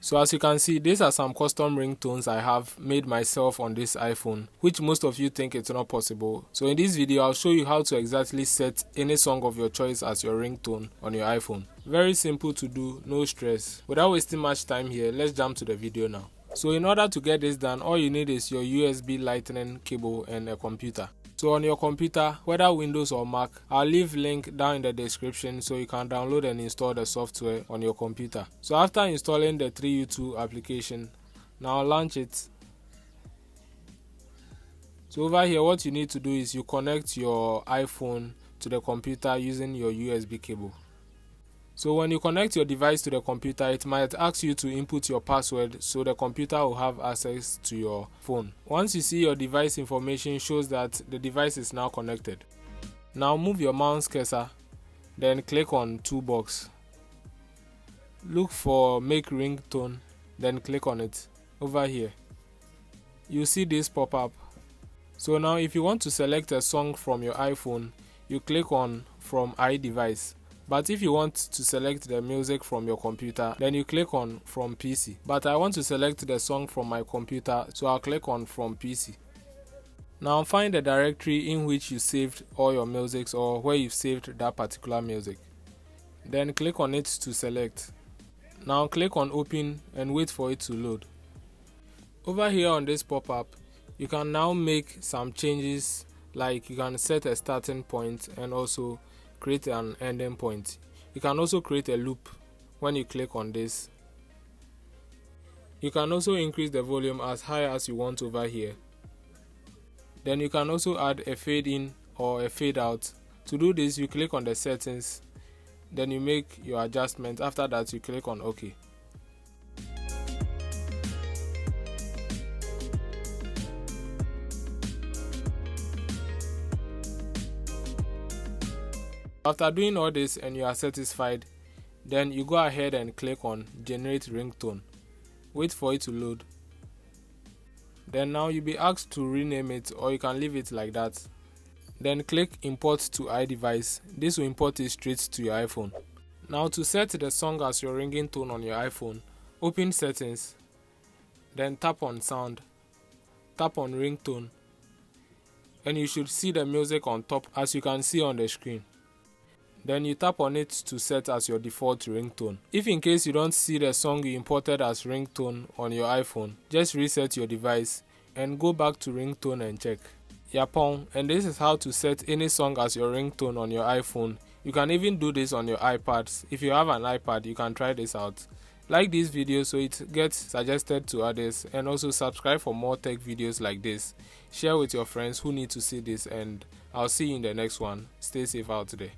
So as you can see, these are some custom ringtones I have made myself on this iPhone, which most of you think it's not possible. So in this video, I'll show you how to exactly set any song of your choice as your ringtone on your iPhone. Very simple to do, no stress. Without wasting much time here, let's jump to the video now. So in order to get this done, all you need is your USB Lightning cable and a computer. So on your computer, whether Windows or Mac, I'll leave link down in the description so you can download and install the software on your computer. So after installing the 3U2 application, now launch it. So over here, what you need to do is you connect your iPhone to the computer using your USB cable. So when you connect your device to the computer, it might ask you to input your password so the computer will have access to your phone. Once you see your device information shows that the device is now connected. Now move your mouse cursor, then click on Toolbox. Look for Make Ringtone, then click on it over here. You see this pop up. So now if you want to select a song from your iPhone, you click on From iDevice. But if you want to select the music from your computer, then you click on From PC. But I want to select the song from my computer, so I'll click on From PC. Now find the directory in which you saved all your music or where you've saved that particular music. Then click on it to select. Now click on Open and wait for it to load. Over here on this pop-up, you can now make some changes, like you can set a starting point and also create an ending point. You can also create a loop when you click on this. You can also increase the volume as high as you want over here. Then you can also add a fade in or a fade out. To do this, you click on the settings, then you make your adjustment. After that, you click on OK. After doing all this and you are satisfied, then you go ahead and click on Generate Ringtone. Wait for it to load. Then now you'll be asked to rename it, or you can leave it like that. Then click Import to iDevice. This will import it straight to your iPhone. Now to set the song as your ringtone on your iPhone, open Settings, then tap on Sound, tap on Ringtone, and you should see the music on top as you can see on the screen. Then you tap on it to set as your default ringtone. If in case you don't see the song you imported as ringtone on your iPhone, just reset your device and go back to ringtone and check. Yapong, and this is how to set any song as your ringtone on your iPhone. You can even do this on your iPads. If you have an iPad, you can try this out. Like this video so it gets suggested to others, and also subscribe for more tech videos like this. Share with your friends who need to see this, and I'll see you in the next one. Stay safe out there.